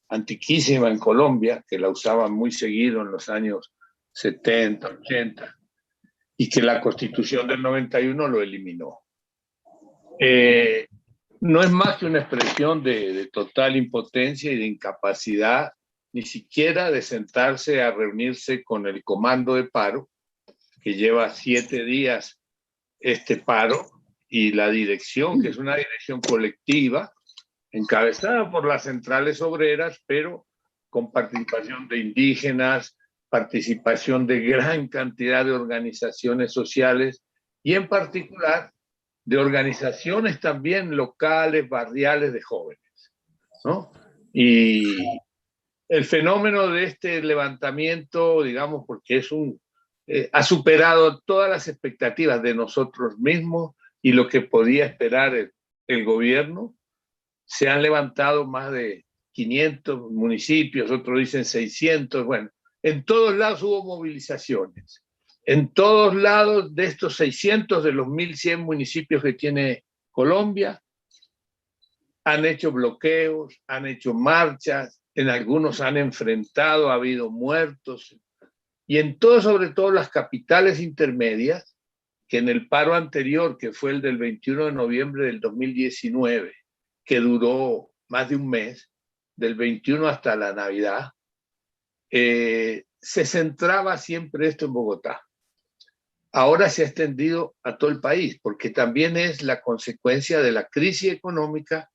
antiquísima en Colombia, que la usaban muy seguido en los años 70, 80, y que la Constitución del 91 lo eliminó. No es más que una expresión de total impotencia y de incapacidad, ni siquiera de sentarse a reunirse con el comando de paro, que lleva 7 días este paro, y la dirección, que es una dirección colectiva, encabezada por las centrales obreras, pero con participación de indígenas, participación de gran cantidad de organizaciones sociales y en particular de organizaciones también locales, barriales de jóvenes, ¿no? Y el fenómeno de este levantamiento, digamos, porque ha superado todas las expectativas de nosotros mismos y lo que podía esperar el gobierno. Se han levantado más de 500 municipios, otros dicen 600, bueno, en todos lados hubo movilizaciones. En todos lados de estos 600 de los 1.100 municipios que tiene Colombia, han hecho bloqueos, han hecho marchas, en algunos han enfrentado, ha habido muertos, y en todo, sobre todo las capitales intermedias, que en el paro anterior, que fue el del 21 de noviembre del 2019, que duró más de un mes, del 21 hasta la Navidad, se centraba siempre esto en Bogotá. Ahora se ha extendido a todo el país, porque también es la consecuencia de la crisis económica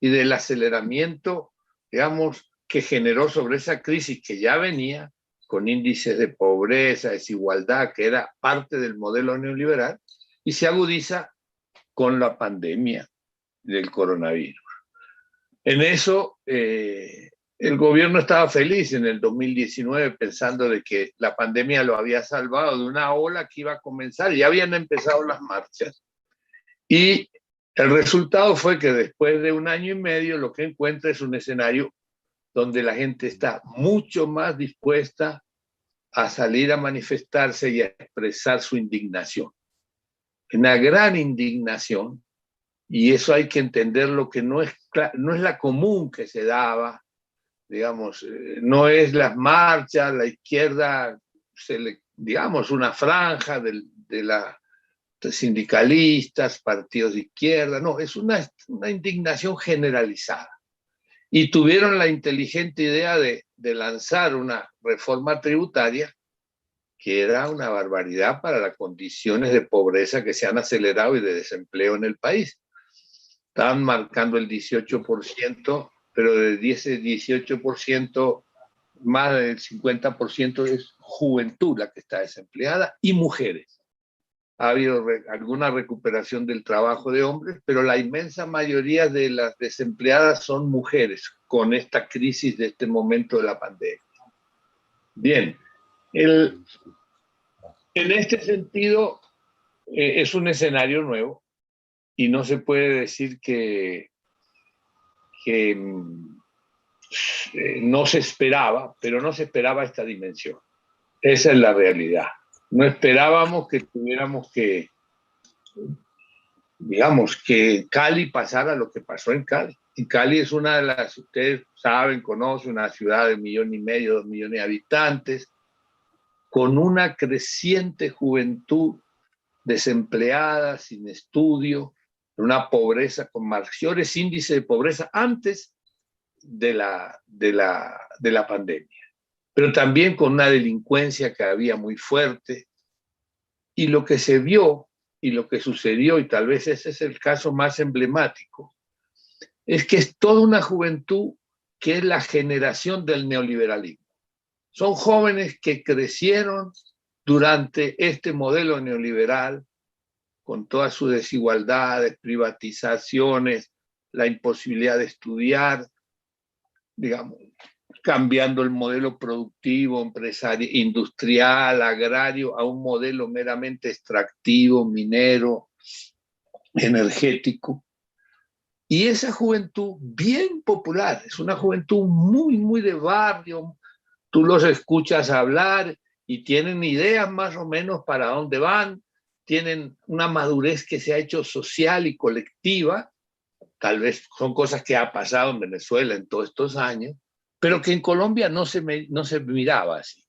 y del aceleramiento, digamos, que generó sobre esa crisis que ya venía con índices de pobreza, desigualdad, que era parte del modelo neoliberal, y se agudiza con la pandemia del coronavirus. En eso, el gobierno estaba feliz en el 2019 pensando de que la pandemia lo había salvado de una ola que iba a comenzar. Ya habían empezado las marchas. Y el resultado fue que después de 1 año y medio lo que encuentra es un escenario donde la gente está mucho más dispuesta a salir a manifestarse y a expresar su indignación. Una gran indignación. Y eso hay que entenderlo, que no es la común que se daba, digamos, no es las marchas, la izquierda, digamos, una franja de sindicalistas, partidos de izquierda, no, es una indignación generalizada. Y tuvieron la inteligente idea de lanzar una reforma tributaria que era una barbaridad para las condiciones de pobreza que se han acelerado y de desempleo en el país. Estaban marcando el 18%, pero de ese 18%, más del 50% es juventud la que está desempleada y mujeres. Ha habido alguna recuperación del trabajo de hombres, pero la inmensa mayoría de las desempleadas son mujeres con esta crisis de este momento de la pandemia. Bien, en este sentido es un escenario nuevo. Y no se puede decir que no se esperaba, pero no se esperaba esta dimensión. Esa es la realidad. No esperábamos que tuviéramos digamos, que Cali pasara lo que pasó en Cali. Y Cali es una de las, ustedes saben, conocen, una ciudad de 1,5 millones, 2 millones de habitantes, con una creciente juventud desempleada, sin estudio, una pobreza con mayores índices de pobreza antes de la pandemia, pero también con una delincuencia que había muy fuerte. Y lo que se vio y lo que sucedió, y tal vez ese es el caso más emblemático, es que es toda una juventud que es la generación del neoliberalismo. Son jóvenes que crecieron durante este modelo neoliberal, con todas sus desigualdades, privatizaciones, la imposibilidad de estudiar, digamos, cambiando el modelo productivo, empresario, industrial, agrario, a un modelo meramente extractivo, minero, energético. Y esa juventud bien popular, es una juventud muy, muy de barrio, tú los escuchas hablar y tienen ideas más o menos para dónde van, tienen una madurez que se ha hecho social y colectiva, tal vez son cosas que ha pasado en Venezuela en todos estos años, pero que en Colombia no se miraba así.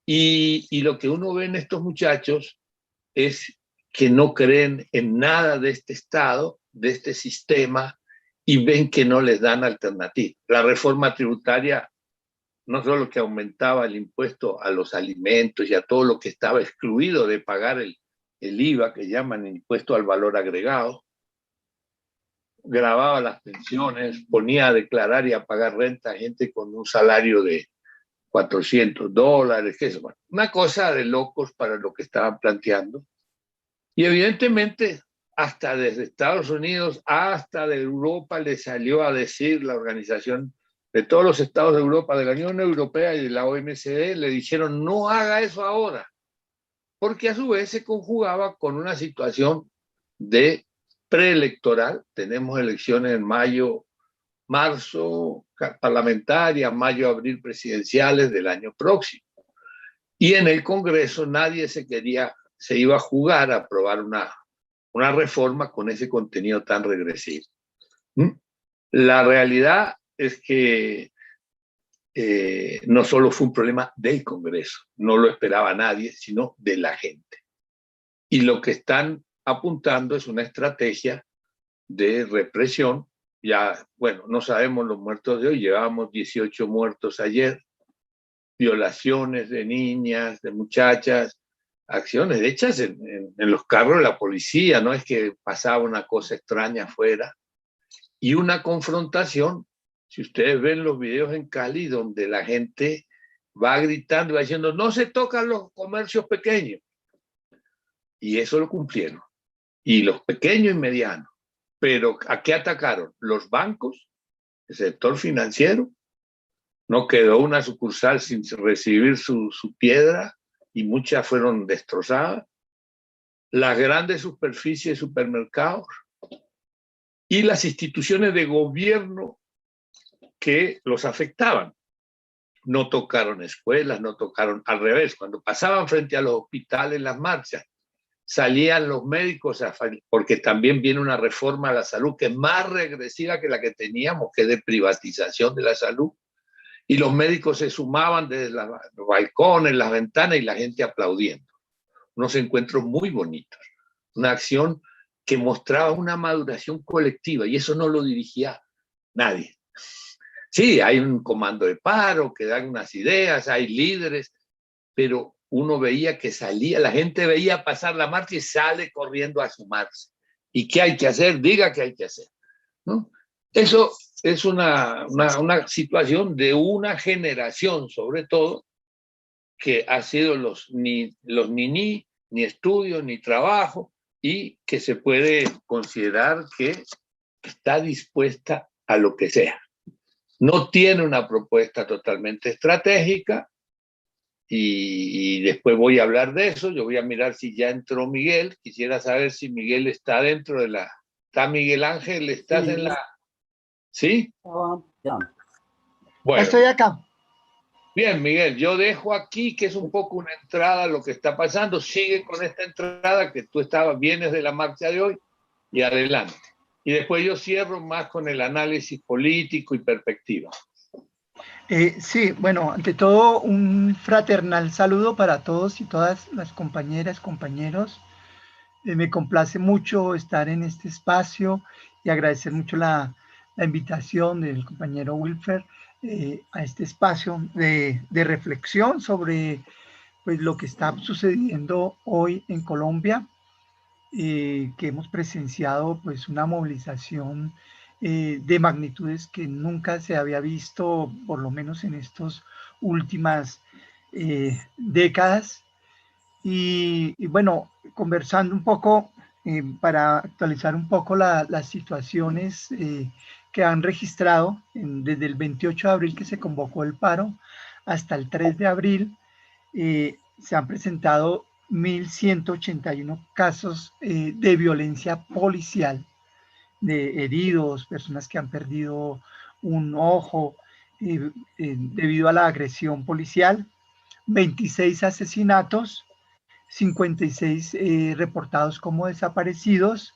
Y lo que uno ve en estos muchachos es que no creen en nada de este Estado, de este sistema, y ven que no les dan alternativa. La reforma tributaria no solo que aumentaba el impuesto a los alimentos y a todo lo que estaba excluido de pagar el IVA, que llaman impuesto al valor agregado, grababa las pensiones, ponía a declarar y a pagar renta a gente con un salario de $400, que es una cosa de locos para lo que estaban planteando. Y evidentemente, hasta desde Estados Unidos, hasta de Europa, le salió a decir la organización de todos los estados de Europa, de la Unión Europea y de la OMC, le dijeron no haga eso ahora, porque a su vez se conjugaba con una situación de preelectoral. Tenemos elecciones en mayo, marzo, parlamentarias, mayo, abril, presidenciales del año próximo. Y en el Congreso nadie se iba a jugar a aprobar una reforma con ese contenido tan regresivo. La realidad es que no solo fue un problema del Congreso, no lo esperaba nadie, sino de la gente. Y lo que están apuntando es una estrategia de represión. Ya, bueno, no sabemos los muertos de hoy, llevábamos 18 muertos ayer, violaciones de niñas, de muchachas, acciones hechas en los carros de la policía, no es que pasaba una cosa extraña afuera, y una confrontación. Si ustedes ven los videos en Cali, donde la gente va gritando, va diciendo, no se tocan los comercios pequeños. Y eso lo cumplieron. Y los pequeños y medianos. Pero ¿a qué atacaron? Los bancos, el sector financiero. No quedó una sucursal sin recibir su piedra y muchas fueron destrozadas. Las grandes superficies, supermercados y las instituciones de gobierno que los afectaban. No tocaron escuelas, no tocaron, al revés, cuando pasaban frente a los hospitales las marchas, salían los médicos, porque también viene una reforma a la salud que es más regresiva que la que teníamos, que es de privatización de la salud, y los médicos se sumaban desde los balcones, las ventanas, y la gente aplaudiendo. Unos encuentros muy bonitos, una acción que mostraba una maduración colectiva, y eso no lo dirigía nadie. Sí, hay un comando de paro que da unas ideas, hay líderes, pero uno veía que salía, la gente veía pasar la marcha y sale corriendo a sumarse. ¿Y qué hay que hacer? Diga qué hay que hacer, ¿no? Eso es una situación de una generación, sobre todo, que ha sido ni estudio, ni trabajo, y que se puede considerar que está dispuesta a lo que sea. No tiene una propuesta totalmente estratégica, y después voy a hablar de eso. Yo voy a mirar si ya entró Miguel. Quisiera saber si Miguel está dentro de la... ¿Está Miguel Ángel? ¿Estás sí en la...? ¿Sí? Ya. Bueno. Estoy acá. Bien, Miguel, yo dejo aquí, que es un poco una entrada a lo que está pasando. Sigue con esta entrada que tú vienes de la marcha de hoy, y adelante. Y después yo cierro más con el análisis político y perspectiva. Sí, bueno, ante todo un fraternal saludo para todos y todas las compañeras, compañeros. Me complace mucho estar en este espacio y agradecer mucho la invitación del compañero Wilfer a este espacio de reflexión sobre pues, lo que está sucediendo hoy en Colombia, que hemos presenciado pues, una movilización de magnitudes que nunca se había visto, por lo menos en estas últimas décadas. Y bueno, conversando un poco para actualizar un poco las situaciones que han registrado desde el 28 de abril que se convocó el paro hasta el 3 de abril, se han presentado 1.181 casos de violencia policial, de heridos, personas que han perdido un ojo debido a la agresión policial, 26 asesinatos, 56 reportados como desaparecidos,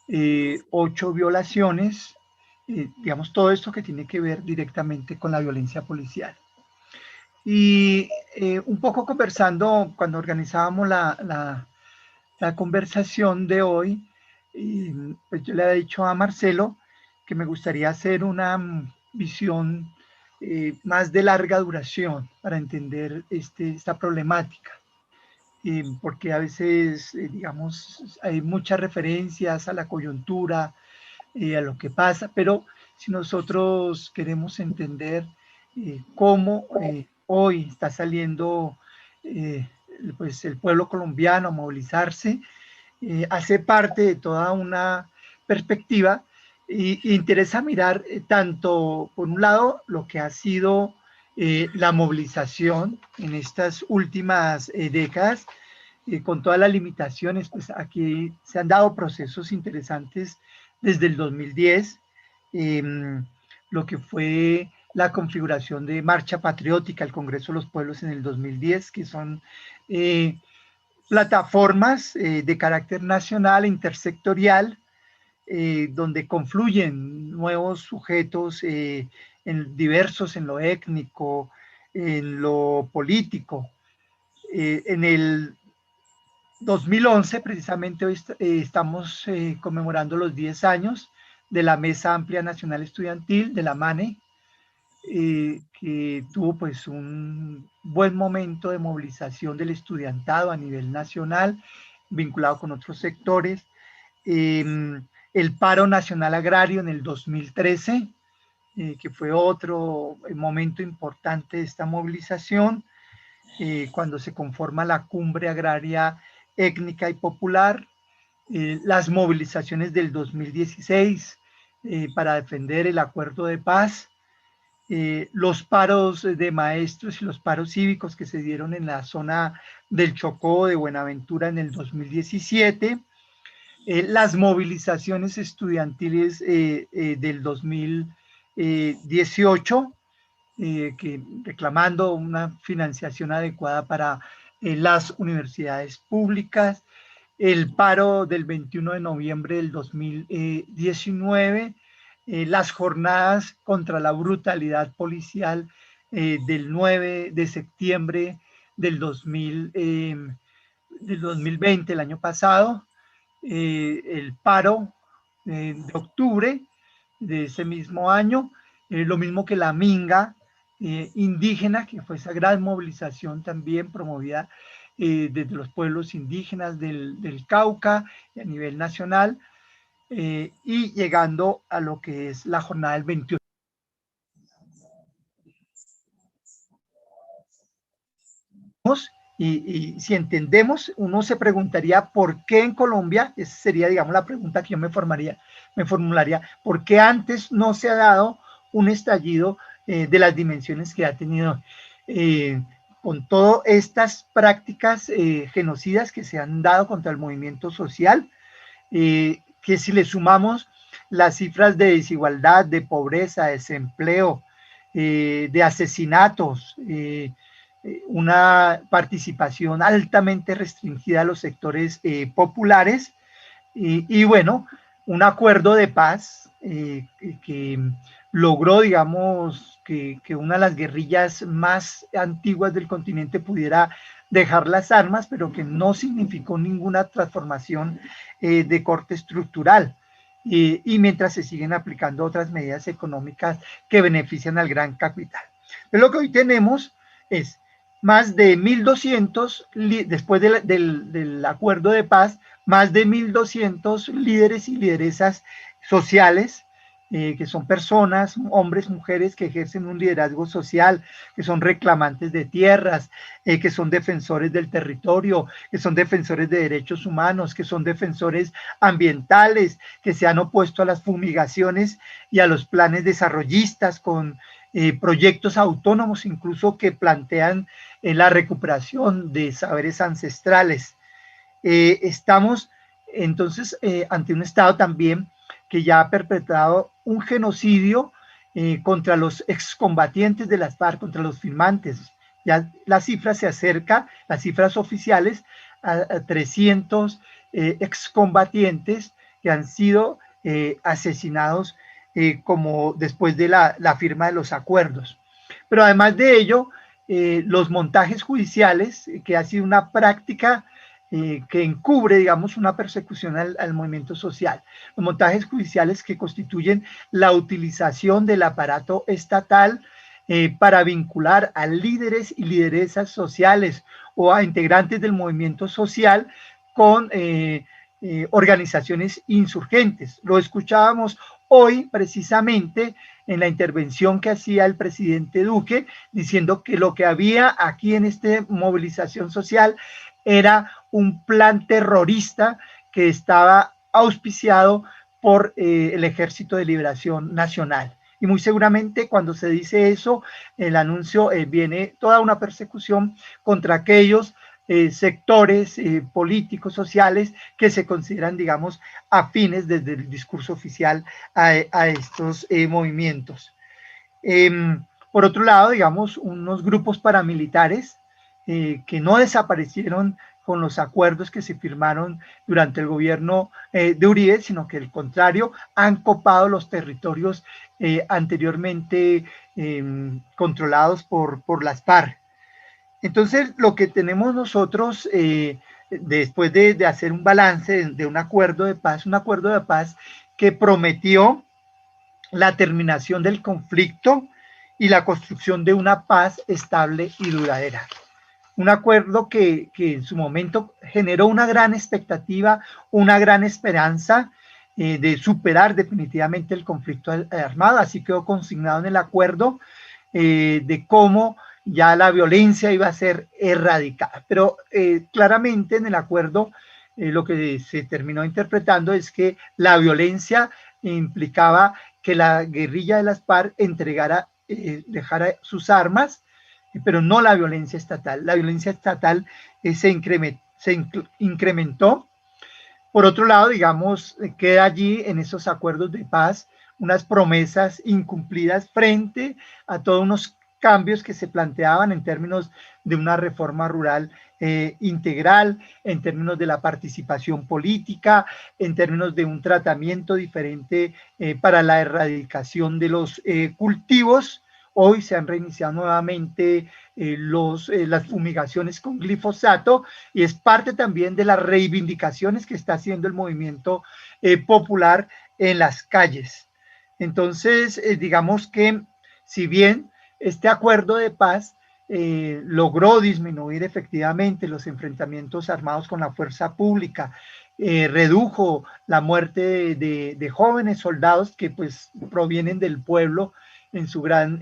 8 violaciones digamos, todo esto que tiene que ver directamente con la violencia policial. Y un poco conversando, cuando organizábamos la conversación de hoy, pues yo le había dicho a Marcelo que me gustaría hacer una visión más de larga duración para entender esta problemática. Porque a veces, digamos, hay muchas referencias a la coyuntura, a lo que pasa, pero si nosotros queremos entender cómo hoy está saliendo pues el pueblo colombiano a movilizarse, hace parte de toda una perspectiva y interesa mirar tanto, por un lado, lo que ha sido la movilización en estas últimas décadas, con todas las limitaciones, pues aquí se han dado procesos interesantes desde el 2010, eh, lo que fue la configuración de Marcha Patriótica, el Congreso de los Pueblos en el 2010, que son plataformas de carácter nacional e intersectorial, donde confluyen nuevos sujetos diversos en lo étnico, en lo político. En el 2011, precisamente hoy estamos conmemorando los 10 años de la Mesa Amplia Nacional Estudiantil, de la MANE, que tuvo pues un buen momento de movilización del estudiantado a nivel nacional, vinculado con otros sectores. El paro nacional agrario en el 2013, que fue otro momento importante de esta movilización, cuando se conforma la cumbre agraria étnica y popular, las movilizaciones del 2016 para defender el acuerdo de paz, los paros de maestros y los paros cívicos que se dieron en la zona del Chocó de Buenaventura en el 2017, las movilizaciones estudiantiles del 2018, que reclamando una financiación adecuada para las universidades públicas, el paro del 21 de noviembre del 2019, las jornadas contra la brutalidad policial del 9 de septiembre del 2020, el año pasado, el paro de octubre de ese mismo año, lo mismo que la Minga indígena, que fue esa gran movilización también promovida desde los pueblos indígenas del Cauca y a nivel nacional, y llegando a lo que es la jornada del 21. Y si entendemos, uno se preguntaría por qué en Colombia, esa sería, digamos, la pregunta que yo me formularía, ¿por qué antes no se ha dado un estallido de las dimensiones que ha tenido con todas estas prácticas genocidas que se han dado contra el movimiento social? Que si le sumamos las cifras de desigualdad, de pobreza, de desempleo, de asesinatos, una participación altamente restringida a los sectores populares y bueno, un acuerdo de paz que logró, digamos, que una de las guerrillas más antiguas del continente pudiera dejar las armas, pero que no significó ninguna transformación de corte estructural. Y mientras se siguen aplicando otras medidas económicas que benefician al gran capital. Pero lo que hoy tenemos es más de 1.200, después del acuerdo de paz, más de 1.200 líderes y lideresas sociales, que son personas, hombres, mujeres que ejercen un liderazgo social, que son reclamantes de tierras, que son defensores del territorio, que son defensores de derechos humanos, que son defensores ambientales, que se han opuesto a las fumigaciones y a los planes desarrollistas con proyectos autónomos incluso que plantean la recuperación de saberes ancestrales. Estamos entonces ante un Estado también que ya ha perpetrado un genocidio contra los excombatientes de las FARC, contra los firmantes. Ya la cifra se acerca, las cifras oficiales, a 300 excombatientes que han sido asesinados como después de la firma de los acuerdos. Pero además de ello, los montajes judiciales, que ha sido una práctica que encubre, digamos, una persecución al movimiento social. Los montajes judiciales que constituyen la utilización del aparato estatal para vincular a líderes y lideresas sociales o a integrantes del movimiento social con organizaciones insurgentes. Lo escuchábamos hoy precisamente en la intervención que hacía el presidente Duque, diciendo que lo que había aquí en esta movilización social era un plan terrorista que estaba auspiciado por el Ejército de Liberación Nacional. Y muy seguramente cuando se dice eso, el anuncio viene toda una persecución contra aquellos sectores políticos, sociales, que se consideran, digamos, afines desde el discurso oficial a estos movimientos. Por otro lado, digamos, unos grupos paramilitares que no desaparecieron con los acuerdos que se firmaron durante el gobierno de Uribe, sino que al contrario, han copado los territorios anteriormente controlados por las FARC. Entonces, lo que tenemos nosotros, después de hacer un balance de un acuerdo de paz que prometió la terminación del conflicto y la construcción de una paz estable y duradera. Un acuerdo que en su momento generó una gran expectativa, una gran esperanza de superar definitivamente el conflicto armado. Así quedó consignado en el acuerdo de cómo ya la violencia iba a ser erradicada. Pero claramente en el acuerdo lo que se terminó interpretando es que la violencia implicaba que la guerrilla de las FARC dejara sus armas, pero no la violencia estatal. La violencia estatal se incrementó. Por otro lado, digamos, queda allí en esos acuerdos de paz unas promesas incumplidas frente a todos unos cambios que se planteaban en términos de una reforma rural integral, en términos de la participación política, en términos de un tratamiento diferente para la erradicación de los cultivos. Hoy se han reiniciado nuevamente las fumigaciones con glifosato y es parte también de las reivindicaciones que está haciendo el movimiento popular en las calles. Entonces, digamos que si bien este acuerdo de paz logró disminuir efectivamente los enfrentamientos armados con la fuerza pública, redujo la muerte de jóvenes soldados que pues provienen del pueblo en su gran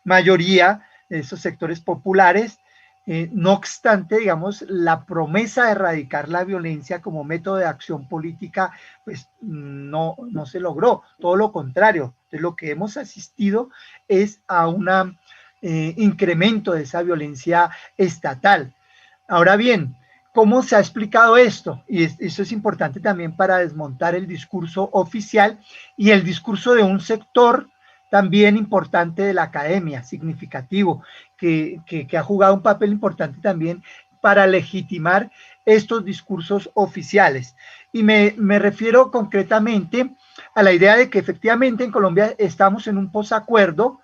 mayoría, esos sectores populares. No obstante, digamos, la promesa de erradicar la violencia como método de acción política, pues no se logró, todo lo contrario. Entonces, lo que hemos asistido es a un incremento de esa violencia estatal. Ahora bien, ¿cómo se ha explicado esto? Y eso es importante también para desmontar el discurso oficial y el discurso de un sector también importante de la academia, significativo, que ha jugado un papel importante también para legitimar estos discursos oficiales. Y me refiero concretamente a la idea de que efectivamente en Colombia estamos en un posacuerdo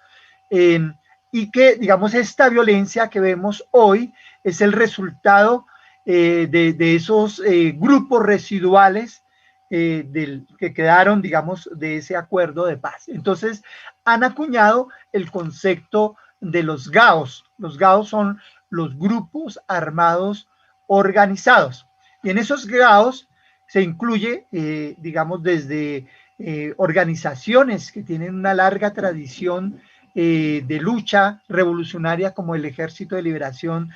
y que, digamos, esta violencia que vemos hoy es el resultado de esos grupos residuales que quedaron, digamos, de ese acuerdo de paz. Entonces, han acuñado el concepto de los GAOs. Los GAOs son los grupos armados organizados. Y en esos GAOs se incluye, digamos, desde organizaciones que tienen una larga tradición de lucha revolucionaria como el Ejército de Liberación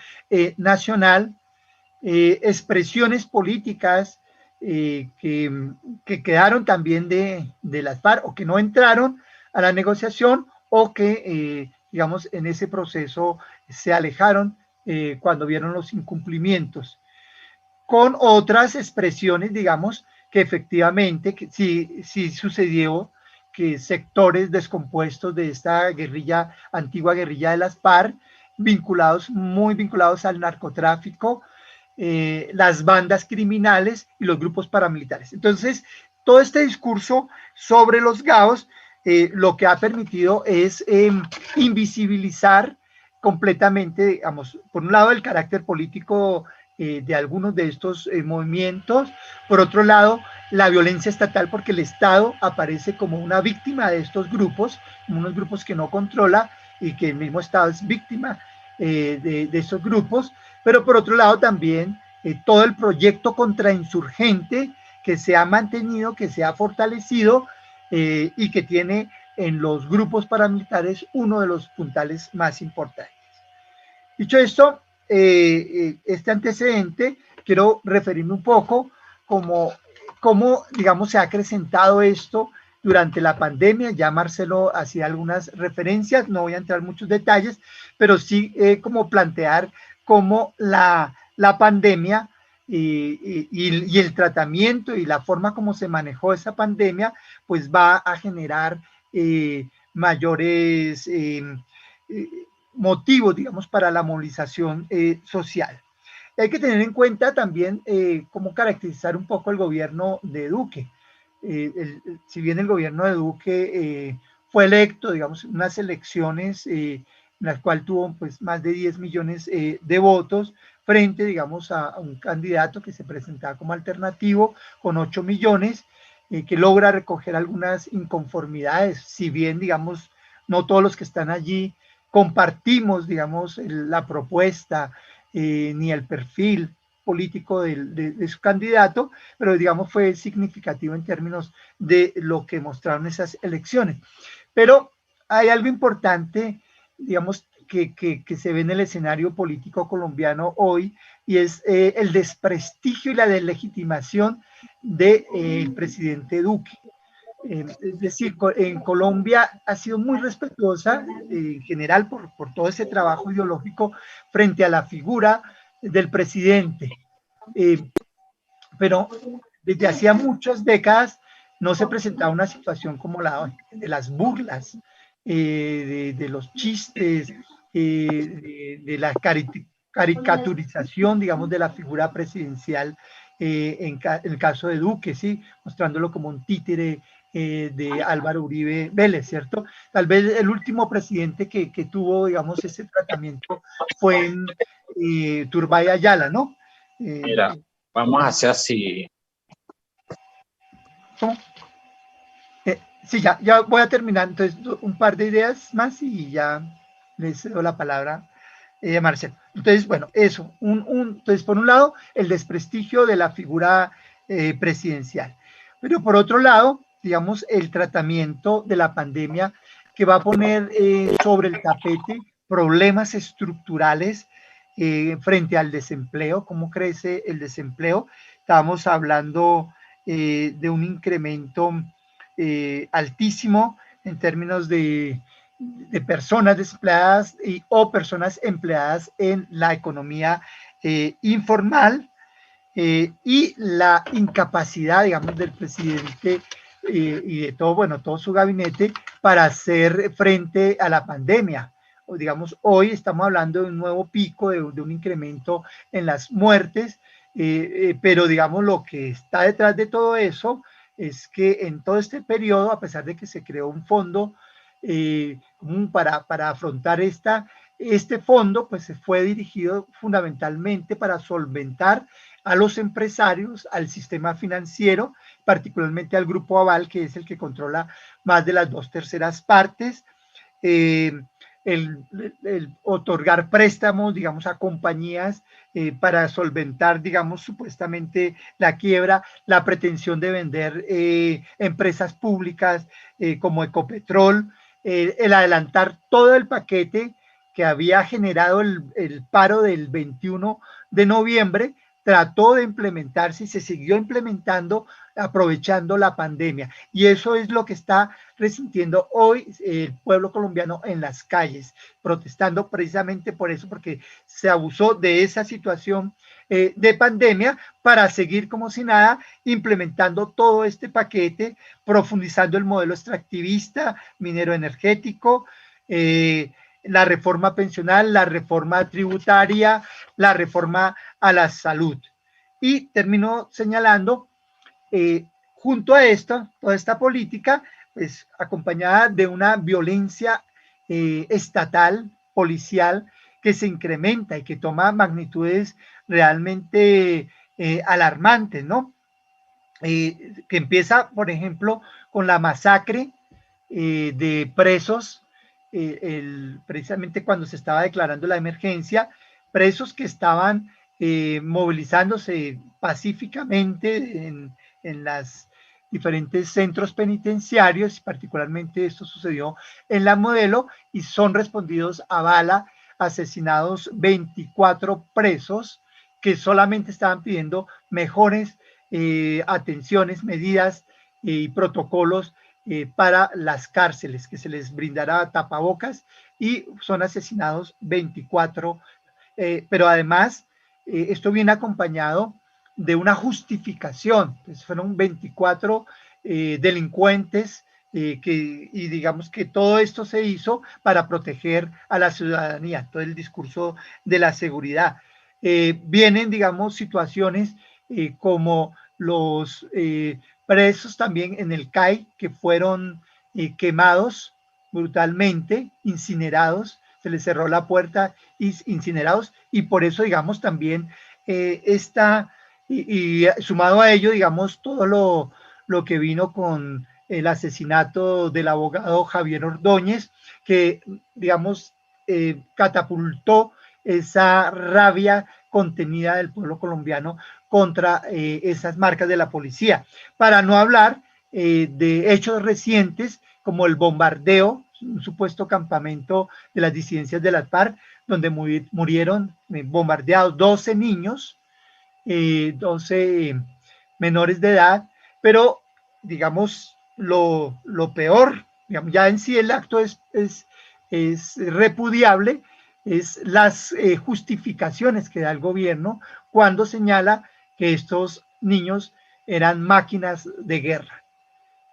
Nacional, expresiones políticas que quedaron también de las FARC o que no entraron a la negociación o que, digamos, en ese proceso se alejaron cuando vieron los incumplimientos, con otras expresiones, digamos, que efectivamente que sí sucedió que sectores descompuestos de esta guerrilla, antigua guerrilla de las FARC, muy vinculados al narcotráfico, las bandas criminales y los grupos paramilitares. Entonces, todo este discurso sobre los GAOs lo que ha permitido es invisibilizar completamente, digamos, por un lado el carácter político de algunos de estos movimientos, por otro lado la violencia estatal, porque el Estado aparece como una víctima de estos grupos, como unos grupos que no controla y que el mismo Estado es víctima de estos grupos, pero por otro lado también todo el proyecto contrainsurgente que se ha mantenido, que se ha fortalecido y que tiene en los grupos paramilitares uno de los puntales más importantes. Dicho esto, este antecedente, quiero referirme un poco cómo, digamos, se ha acrecentado esto durante la pandemia. Ya Marcelo hacía algunas referencias, no voy a entrar en muchos detalles, pero sí como plantear cómo la pandemia y el tratamiento y la forma como se manejó esa pandemia, pues va a generar mayores motivos, digamos, para la movilización social. Hay que tener en cuenta también cómo caracterizar un poco el gobierno de Duque. Si bien el gobierno de Duque fue electo, digamos, en unas elecciones en las cuales tuvo pues, más de 10 millones de votos, frente, digamos, a un candidato que se presentaba como alternativo con 8 millones, que logra recoger algunas inconformidades, si bien, digamos, no todos los que están allí compartimos, digamos, la propuesta ni el perfil político de su candidato, pero digamos fue significativo en términos de lo que mostraron esas elecciones. Pero hay algo importante, digamos, que se ve en el escenario político colombiano hoy, y es el desprestigio y la deslegitimación del presidente Duque. Es decir, en Colombia ha sido muy respetuosa en general por todo ese trabajo ideológico frente a la figura del presidente. Pero desde hacía muchas décadas no se presentaba una situación como la de las burlas, de los chistes, de la caricaturización, digamos, de la figura presidencial en el caso de Duque, ¿sí? Mostrándolo como un títere de Álvaro Uribe Vélez, ¿cierto? Tal vez el último presidente que tuvo, digamos, ese tratamiento fue Turbay Ayala, ¿no? Mira, vamos a hacer así. ¿Cómo? Sí, ya voy a terminar. Entonces, un par de ideas más y ya les doy la palabra a Marcelo. Entonces, bueno, eso. Entonces, por un lado, el desprestigio de la figura presidencial. Pero por otro lado, digamos, el tratamiento de la pandemia que va a poner sobre el tapete problemas estructurales frente al desempleo, cómo crece el desempleo. Estábamos hablando de un incremento altísimo en términos de personas desempleadas o personas empleadas en la economía informal y la incapacidad, digamos, del presidente y de todo, bueno, todo su gabinete para hacer frente a la pandemia. O digamos, hoy estamos hablando de un nuevo pico, de un incremento en las muertes, pero digamos, lo que está detrás de todo eso es que en todo este periodo, a pesar de que se creó un fondo para afrontar este fondo, pues se fue dirigido fundamentalmente para solventar a los empresarios, al sistema financiero, particularmente al Grupo Aval, que es el que controla más de las 2/3 partes, el otorgar préstamos, digamos, a compañías para solventar, digamos, supuestamente la quiebra, la pretensión de vender empresas públicas como Ecopetrol, el adelantar todo el paquete que había generado el paro del 21 de noviembre, trató de implementarse y se siguió implementando aprovechando la pandemia. Y eso es lo que está resintiendo hoy el pueblo colombiano en las calles, protestando precisamente por eso, porque se abusó de esa situación de pandemia para seguir como si nada, implementando todo este paquete, profundizando el modelo extractivista, minero energético, la reforma pensional, la reforma tributaria, la reforma a la salud. Y termino señalando, junto a toda esta política, pues acompañada de una violencia estatal, policial, que se incrementa y que toma magnitudes realmente alarmantes, ¿no? Que empieza, por ejemplo, con la masacre de presos, precisamente cuando se estaba declarando la emergencia, presos que estaban movilizándose pacíficamente en las diferentes centros penitenciarios, particularmente esto sucedió en La Modelo, y son respondidos a bala, asesinados 24 presos que solamente estaban pidiendo mejores atenciones, medidas y protocolos para las cárceles, que se les brindará tapabocas, y son asesinados 24, pero además esto viene acompañado de una justificación, pues fueron 24 delincuentes y digamos que todo esto se hizo para proteger a la ciudadanía, todo el discurso de la seguridad. Vienen, digamos, situaciones como los presos también en el CAI que fueron quemados brutalmente, incinerados, se les cerró la puerta, incinerados, y por eso, digamos, también sumado a ello, digamos, todo lo que vino con el asesinato del abogado Javier Ordóñez, que, digamos, catapultó esa rabia contenida del pueblo colombiano contra esas marcas de la policía. Para no hablar de hechos recientes como el bombardeo, un supuesto campamento de las disidencias de las FARC, donde murieron bombardeados 12 niños, 12 menores de edad, pero digamos lo peor, digamos, ya en sí el acto es repudiable, es las justificaciones que da el gobierno cuando señala que estos niños eran máquinas de guerra.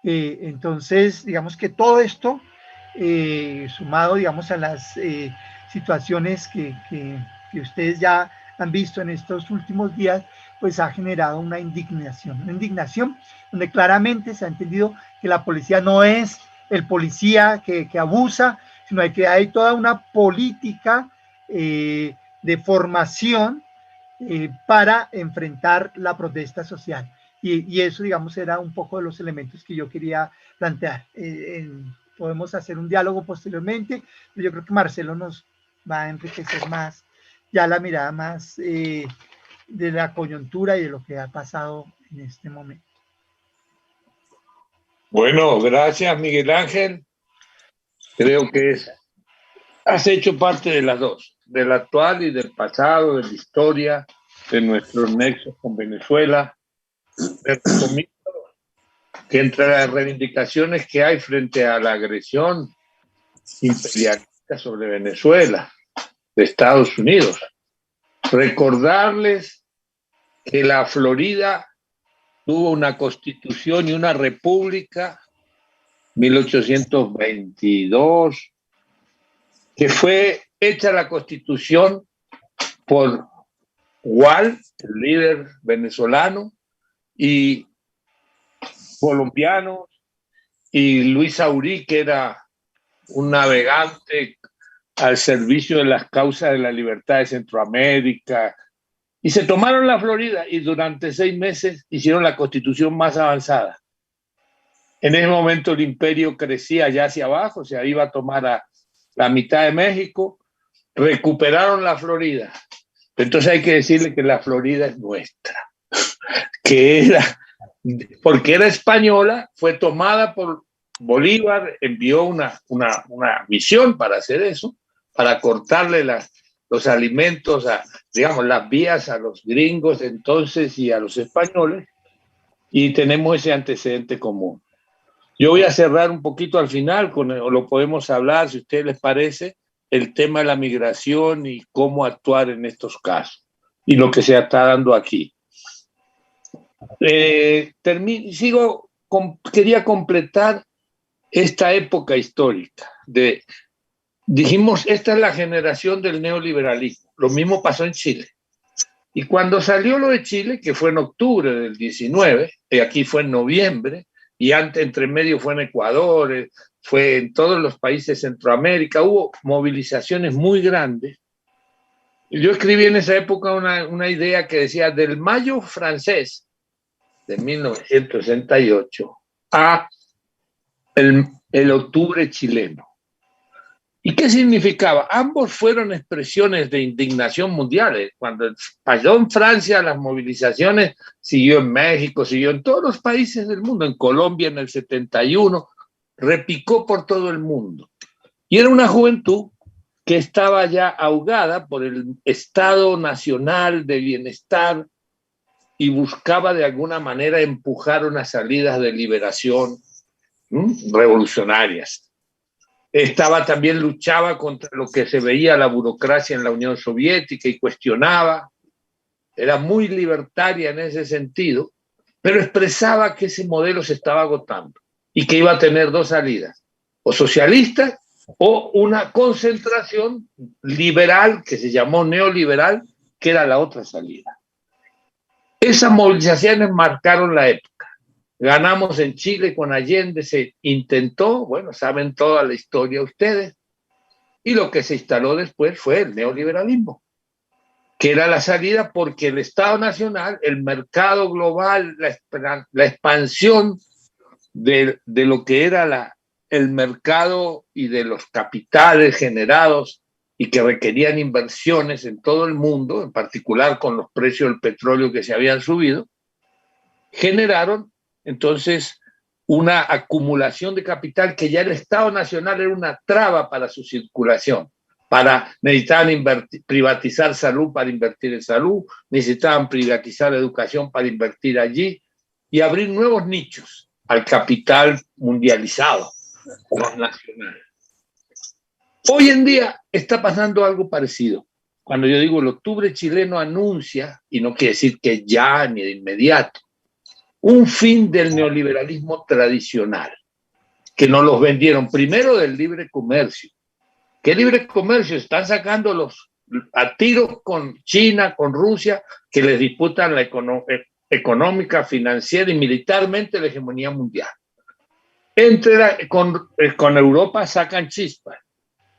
Entonces, digamos que todo esto, sumado, digamos, a las situaciones que ustedes ya han visto en estos últimos días, pues ha generado una indignación donde claramente se ha entendido que la policía no es el policía que abusa, sino que hay toda una política de formación para enfrentar la protesta social. Y eso, digamos, era un poco de los elementos que yo quería plantear. Podemos hacer un diálogo posteriormente, pero yo creo que Marcelo nos va a enriquecer más ya la mirada más de la coyuntura y de lo que ha pasado en este momento. Bueno, gracias, Miguel Ángel. Creo que has hecho parte de las dos, del actual y del pasado, de la historia, de nuestros nexos con Venezuela. Te recomiendo que entre las reivindicaciones que hay frente a la agresión imperialista sobre Venezuela de Estados Unidos, recordarles que la Florida tuvo una constitución y una república 1822, que fue hecha la constitución por Gual, el líder venezolano, y colombianos, y Luis Aurí, que era un navegante al servicio de las causas de la libertad de Centroamérica, y se tomaron la Florida y durante 6 meses hicieron la constitución más avanzada. En ese momento el imperio crecía ya hacia abajo, se iba a tomar a la mitad de México, recuperaron la Florida. Entonces hay que decirle que la Florida es nuestra, que era, porque era española, fue tomada por Bolívar, envió una misión para hacer eso, para cortarle los alimentos, digamos, las vías a los gringos entonces y a los españoles, y tenemos ese antecedente común. Yo voy a cerrar un poquito al final, o lo podemos hablar, si a ustedes les parece, el tema de la migración y cómo actuar en estos casos, y lo que se está dando aquí. Quería completar esta época histórica. Dijimos, esta es la generación del neoliberalismo. Lo mismo pasó en Chile. Y cuando salió lo de Chile, que fue en octubre del 19, y aquí fue en noviembre, y antes entre medio fue en Ecuador, fue en todos los países de Centroamérica, hubo movilizaciones muy grandes. Yo escribí en esa época una idea que decía del mayo francés de 1968 a el octubre chileno. ¿Y qué significaba? Ambos fueron expresiones de indignación mundiales. Cuando pasó en Francia las movilizaciones, siguió en México, siguió en todos los países del mundo, en Colombia en el 71, repicó por todo el mundo. Y era una juventud que estaba ya ahogada por el Estado Nacional de Bienestar y buscaba de alguna manera empujar unas salidas de liberación revolucionarias. También luchaba contra lo que se veía la burocracia en la Unión Soviética y cuestionaba. Era muy libertaria en ese sentido, pero expresaba que ese modelo se estaba agotando y que iba a tener dos salidas, o socialista o una concentración liberal que se llamó neoliberal, que era la otra salida. Esas movilizaciones marcaron la época. Ganamos en Chile con Allende, se intentó, bueno, saben toda la historia ustedes, y lo que se instaló después fue el neoliberalismo, que era la salida porque el Estado Nacional, el mercado global, la expansión de lo que era el mercado y de los capitales generados y que requerían inversiones en todo el mundo, en particular con los precios del petróleo que se habían subido, generaron entonces una acumulación de capital que ya el Estado Nacional era una traba para su circulación. Necesitaban privatizar salud para invertir en salud, necesitaban privatizar educación para invertir allí y abrir nuevos nichos al capital mundializado, los nacionales. Hoy en día está pasando algo parecido. Cuando yo digo el octubre chileno anuncia, y no quiere decir que ya ni de inmediato, un fin del neoliberalismo tradicional, que nos los vendieron primero del libre comercio. ¿Qué libre comercio? Están sacando a tiros con China, con Rusia, que les disputan la económica, financiera y militarmente la hegemonía mundial. Con Europa sacan chispas.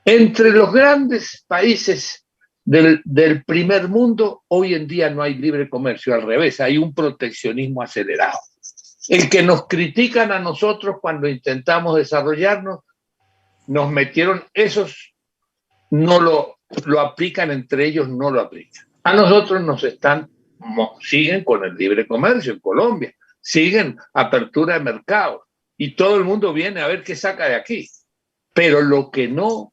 Entre los grandes países del primer mundo, hoy en día no hay libre comercio, al revés, hay un proteccionismo acelerado. El que nos critican a nosotros cuando intentamos desarrollarnos, nos metieron, esos no lo aplican entre ellos, no lo aplican. A nosotros siguen con el libre comercio en Colombia, siguen apertura de mercados y todo el mundo viene a ver qué saca de aquí. Pero lo que no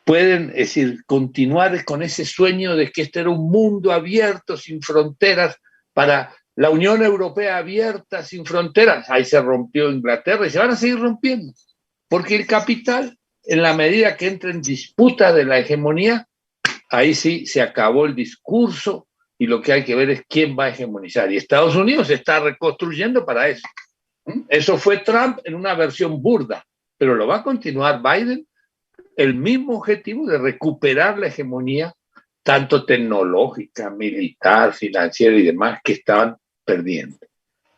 pueden, es decir, continuar con ese sueño de que este era un mundo abierto, sin fronteras, para la Unión Europea abierta, sin fronteras. Ahí se rompió Inglaterra y se van a seguir rompiendo, porque el capital, en la medida que entra en disputa de la hegemonía, ahí sí se acabó el discurso y lo que hay que ver es quién va a hegemonizar. Y Estados Unidos se está reconstruyendo para eso. Eso fue Trump en una versión burda, pero lo va a continuar Biden, el mismo objetivo de recuperar la hegemonía, tanto tecnológica, militar, financiera y demás, que estaban perdiendo.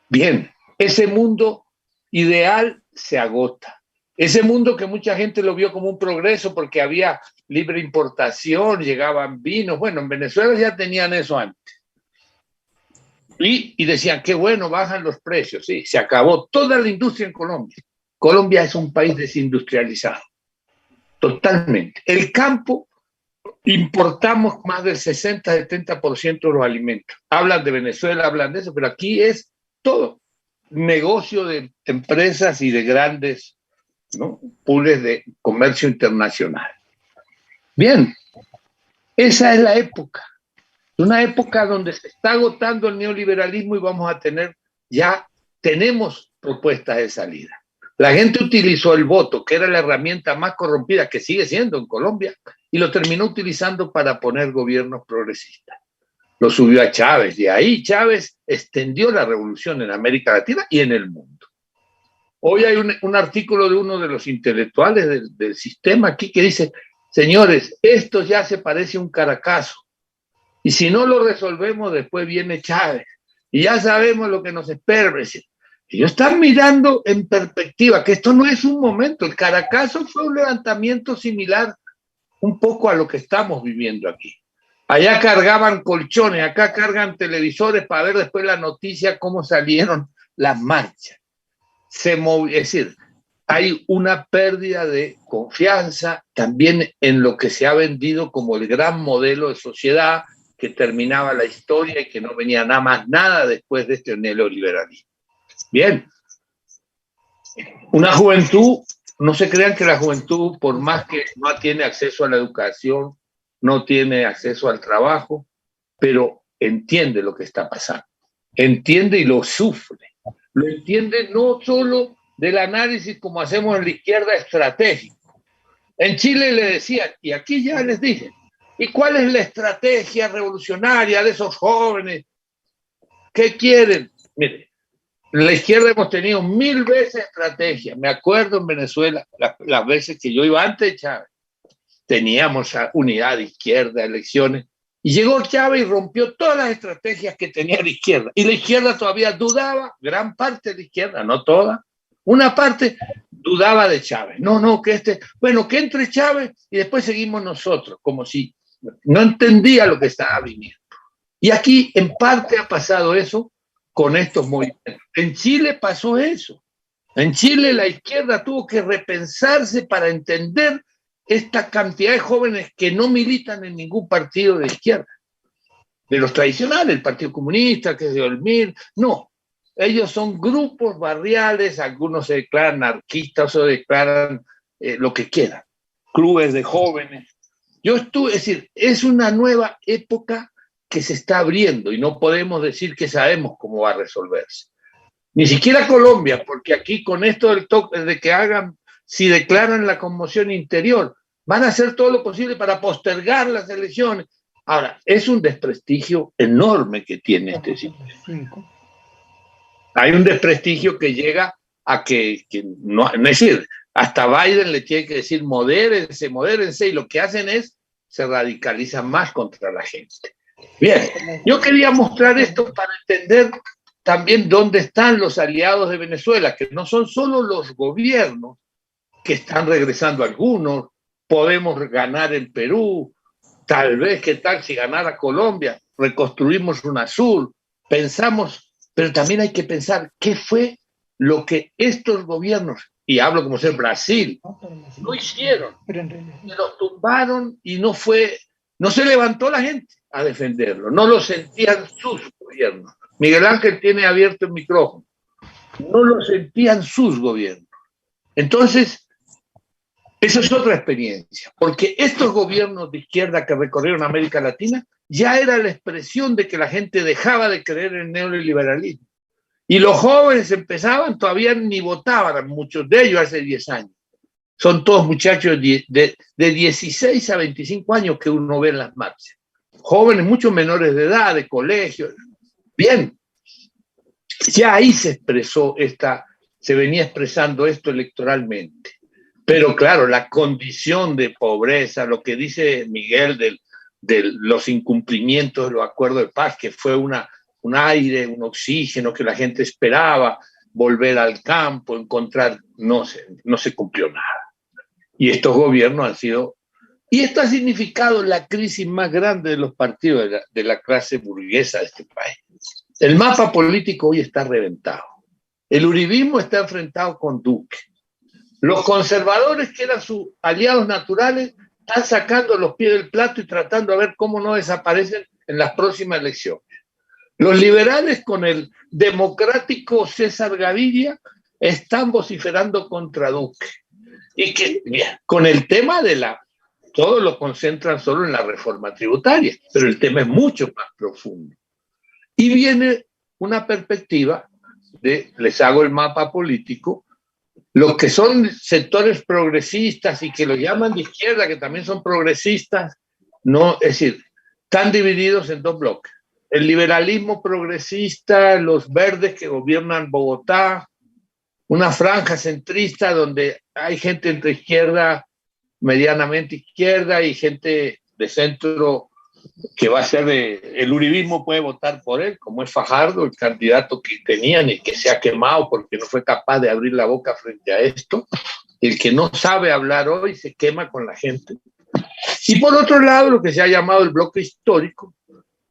Bien, ese mundo ideal se agota. Ese mundo que mucha gente lo vio como un progreso porque había libre importación, llegaban vinos. Bueno, en Venezuela ya tenían eso antes. Y decían, qué bueno, bajan los precios. Sí, se acabó toda la industria en Colombia. Colombia es un país desindustrializado. Totalmente. El campo, importamos más del 60-70% de los alimentos. Hablan de Venezuela, hablan de eso, pero aquí es todo. Negocio de empresas y de grandes, ¿no?, pools de comercio internacional. Bien, esa es la época. Una época donde se está agotando el neoliberalismo y tenemos propuestas de salida. La gente utilizó el voto, que era la herramienta más corrompida, que sigue siendo en Colombia, y lo terminó utilizando para poner gobiernos progresistas. Lo subió a Chávez, y ahí Chávez extendió la revolución en América Latina y en el mundo. Hoy hay un artículo de uno de los intelectuales del sistema aquí que dice, señores, esto ya se parece a un Caracazo, y si no lo resolvemos, después viene Chávez, y ya sabemos lo que nos espera. Ellos están mirando en perspectiva, que esto no es un momento. El Caracazo fue un levantamiento similar un poco a lo que estamos viviendo aquí. Allá cargaban colchones, acá cargan televisores para ver después la noticia cómo salieron las marchas. Es decir, hay una pérdida de confianza también en lo que se ha vendido como el gran modelo de sociedad que terminaba la historia y que no venía nada más nada después de este neoliberalismo. Bien, una juventud, no se crean que la juventud, por más que no tiene acceso a la educación, no tiene acceso al trabajo, pero entiende lo que está pasando, entiende y lo sufre, lo entiende no solo del análisis como hacemos en la izquierda estratégico. En Chile le decían, y aquí ya les dije, ¿y cuál es la estrategia revolucionaria de esos jóvenes? ¿Qué quieren? Mire, en la izquierda hemos tenido 1000 veces estrategia. Me acuerdo en Venezuela, las veces que yo iba antes de Chávez, teníamos unidad de izquierda, elecciones, y llegó Chávez y rompió todas las estrategias que tenía la izquierda. Y la izquierda todavía dudaba, gran parte de la izquierda, no toda, una parte dudaba de Chávez. No, que que entre Chávez y después seguimos nosotros, como si no entendía lo que estaba viniendo. Y aquí en parte ha pasado eso con estos movimientos. En Chile pasó eso. En Chile la izquierda tuvo que repensarse para entender esta cantidad de jóvenes que no militan en ningún partido de izquierda, de los tradicionales, el Partido Comunista, que es de Olmir, no. Ellos son grupos barriales, algunos se declaran anarquistas o declaran lo que quieran, clubes de jóvenes. Es decir, es una nueva época que se está abriendo y no podemos decir que sabemos cómo va a resolverse. Ni siquiera Colombia, porque aquí con esto del toque de que hagan, si declaran la conmoción interior, van a hacer todo lo posible para postergar las elecciones. Ahora, es un desprestigio enorme que tiene este sistema. Hay un desprestigio que llega a que no, es decir, hasta Biden le tiene que decir modérense, y lo que hacen es se radicalizan más contra la gente. Bien, yo quería mostrar esto para entender también dónde están los aliados de Venezuela, que no son solo los gobiernos, que están regresando algunos, podemos ganar en Perú, tal vez, ¿qué tal si ganara Colombia? Reconstruimos UNASUR, pensamos, pero también hay que pensar qué fue lo que estos gobiernos, y hablo como ser Brasil, no hicieron, se los tumbaron y no se levantó la gente a defenderlo, no lo sentían sus gobiernos. Miguel Ángel tiene abierto el micrófono, no lo sentían sus gobiernos. Entonces, esa es otra experiencia, porque estos gobiernos de izquierda que recorrieron América Latina ya era la expresión de que la gente dejaba de creer en el neoliberalismo. Y los jóvenes empezaban, todavía ni votaban, muchos de ellos hace 10 años. Son todos muchachos de 16 a 25 años que uno ve en las marchas. Jóvenes mucho menores de edad, de colegio. Bien, ya ahí se venía expresando esto electoralmente. Pero claro, la condición de pobreza, lo que dice Miguel de los incumplimientos de los acuerdos de paz, que fue un aire, un oxígeno que la gente esperaba, volver al campo, encontrar, no se cumplió nada. Y estos gobiernos han sido... Y esto ha significado la crisis más grande de los partidos de la clase burguesa de este país. El mapa político hoy está reventado. El uribismo está enfrentado con Duque. Los conservadores, que eran sus aliados naturales, están sacando los pies del plato y tratando de ver cómo no desaparecen en las próximas elecciones. Los liberales, con el democrático César Gaviria, están vociferando contra Duque. Y que con el tema todos lo concentran solo en la reforma tributaria, pero el tema es mucho más profundo. Y viene una perspectiva les hago el mapa político, los que son sectores progresistas y que lo llaman de izquierda, que también son progresistas, no, es decir, están divididos en dos bloques. El liberalismo progresista, los verdes que gobiernan Bogotá, una franja centrista donde hay gente entre izquierda, medianamente izquierda, y gente de centro que va a ser el uribismo puede votar por él, como es Fajardo, el candidato que tenían y que se ha quemado porque no fue capaz de abrir la boca frente a esto. El que no sabe hablar hoy se quema con la gente. Y por otro lado, lo que se ha llamado el bloque histórico,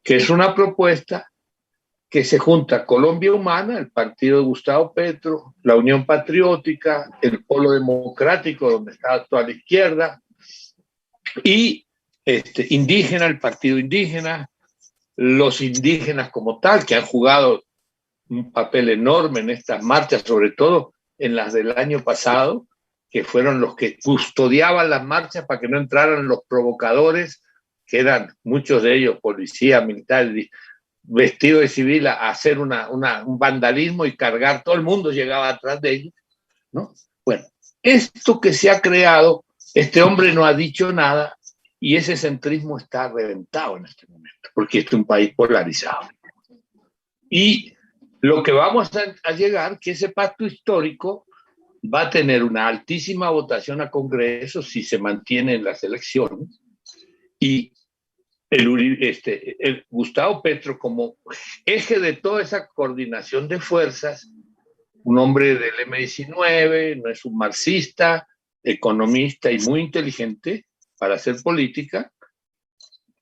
que es una propuesta que se junta Colombia Humana, el partido de Gustavo Petro, la Unión Patriótica, el Polo Democrático, donde está toda la izquierda, y indígena, el partido indígena, los indígenas como tal, que han jugado un papel enorme en estas marchas, sobre todo en las del año pasado, que fueron los que custodiaban las marchas para que no entraran los provocadores, que eran muchos de ellos policías, militares, vestidos de civil, a hacer un vandalismo y cargar, todo el mundo llegaba atrás de ellos, ¿no? Bueno, esto que se ha creado, este hombre no ha dicho nada y ese centrismo está reventado en este momento, porque este es un país polarizado. Y lo que vamos a llegar, que ese pacto histórico va a tener una altísima votación a Congreso si se mantiene en las elecciones, y el Gustavo Petro, como eje de toda esa coordinación de fuerzas, un hombre del M19, no es un marxista, economista y muy inteligente para hacer política,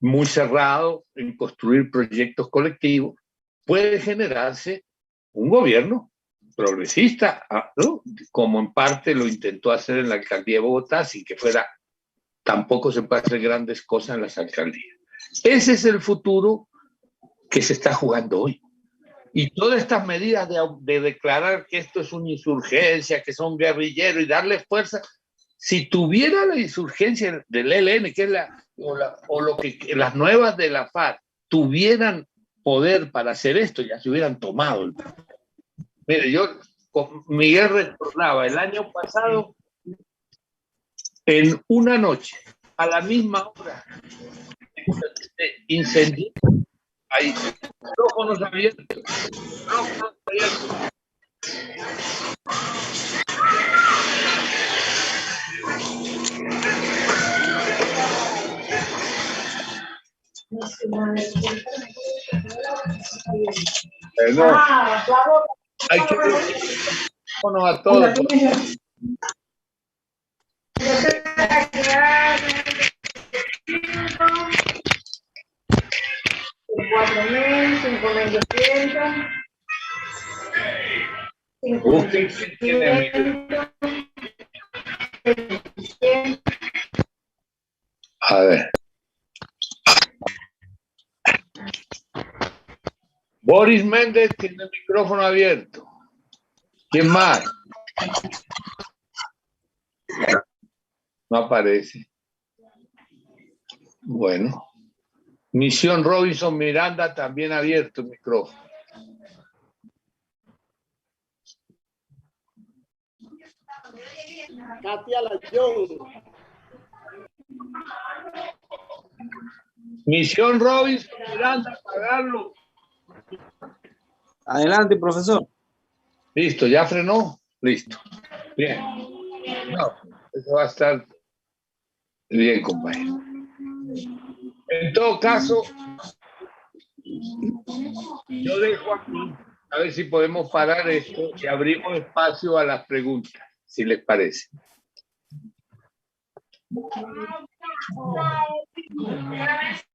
muy cerrado en construir proyectos colectivos, puede generarse un gobierno progresista, ¿no? Como en parte lo intentó hacer en la alcaldía de Bogotá, sin que fuera, tampoco se puede hacer grandes cosas en las alcaldías. Ese es el futuro que se está jugando hoy. Y todas estas medidas de declarar que esto es una insurgencia, que son guerrilleros y darle fuerza, si tuviera la insurgencia del ELN, que es lo que las nuevas de la FARC tuvieran poder para hacer esto, ya se hubieran tomado. Mire, yo con Miguel recordaba el año pasado, en una noche, a la misma hora, incendió, hay micrófonos abiertos, no, hay que bueno, a todos. A ver. Boris Méndez tiene el micrófono abierto. ¿Quién más? No aparece. Bueno. Misión Robinson Miranda también abierto el micrófono. Katia Layón. Misión Robinson Miranda, pagarlo. Adelante, profesor. Listo, ¿ya frenó? Listo. Bien. No, eso va a estar bien, compañero. En todo caso, yo dejo aquí, a ver si podemos parar esto y abrimos espacio a las preguntas, si les parece.